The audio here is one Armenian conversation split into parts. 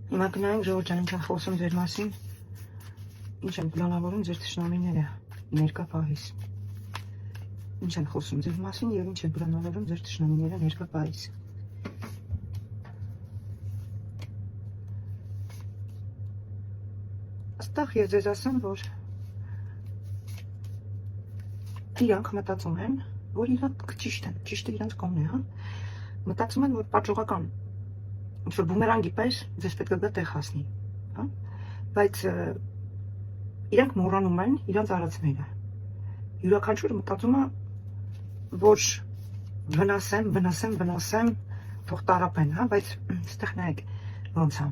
Հիմա գնանք ժողովուրդ ջան, ինչ են խոսում ձեր մասին, ինչ են պլանավորում ձեր թշնամիները ներկա պահից, ինչ են խոսում ձեր մասին և ինչ են պլանավորում ձեր թշնամիները ներկա պահից։ Աստեղ ես ձեզ ասեմ, որ իրանք մտածում են, որ իրանք ճիշտ են, ճիշտը իրանք կողմն է, հա։ Մտածում են, որ պատժողական ինչ-որ բումերանգի պես ձեզ պետք է գա տեղ հասնի, հա։ Բայց իրանք մոռանում են իրանց արածները։ Յուրաքանչյուրը մտածում է, որ վնասեմ, թող տարապեն, հա, բայց ստեղ նայեք ոնց է։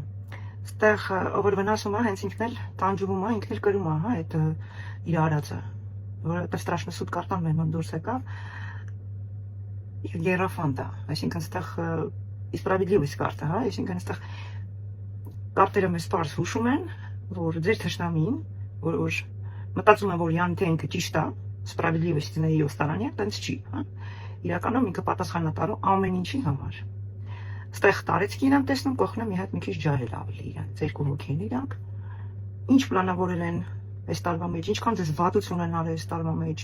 Ստեղ ով որ վնասում է, հենց ինքն էլ տանջվում է, ինքն էլ կրում է, հա, այդ իր արածը, որը դա страшно суд կարտան մեր մոտ դուրս եկավ։ Երանտա, այսինքն ստեղ սպրավիդլիվոсть կարта, հա, այսինքն ստեղ կարտերը մեզ պարզ հուշում են, որ ձեր թշնամին, որ մտածում է, որ յանտենքը ճիշտ է, սպրավիդլիվոсть на ее стороне, տենց չի, հա։ Իրականում ինքը պատասխան է տալու ամեն ինչի համար։ Ստեղ տարեցքի իրան տեսնում, կողքնը մի հատ մի քիչ ջահել ավելի իրան, ձեր կողքի են իրանք։ Ինչ պլանավորել են այս տարվա մեջ, ինչքան ձեզ վատություն են արել այս տարվա մեջ,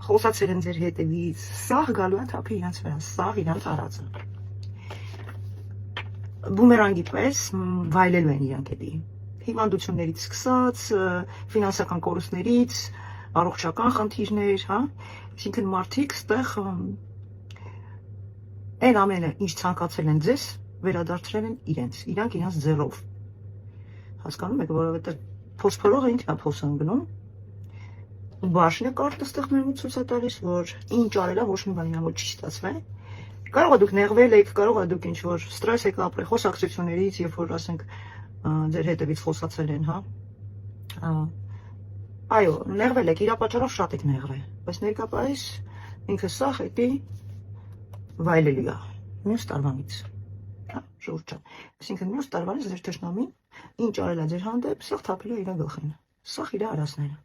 խոսացել են ձեր հետևից, սաղ գալու են թափի իրանց վրա, սաղ իրանց արածը։ Բումերանգի պես վայելելու են իրանք էլի։ Հիվանդություններից սկսած, ֆինանսական կորուստներից, առողջական խնդիրներ, հա, այսինքն մարդիկ ստեղ այն ամենը, ինչ ցանկացել են ձեզ, վերադարձրել են իրենց, իրանք իրանց ձեռով։ Հասկանում եք, որովհետև փոսփորողը ինքն է փոս ընկնում, ու բաշնը կարտը ստեղ մեր մոտ ցույց է տալիս, որ ինչ արել է, ոչ մի բան իրան մոտ չի ստացվել։ Կարող է դուք նեղվել եք, կարող է դուք ինչ-որ ստրես եք ապրել խոսակցություններից, երբ որ ասենք ձեր հետևից խոսացել են, հա։ Այո, նեղվել եք, իրա պատճառով շատ եք նեղվել, բայց ներկայիս ինքը սա հետի վայելելու է, մյուս տարվանից, հա, ժողովուրդ ջան, այսինքն մյուս տարվանից ձեր թշնամին ինչ արել է ձեր հանդեպ, սաղ թափելու է իր գլխին, սաղ իր արածները։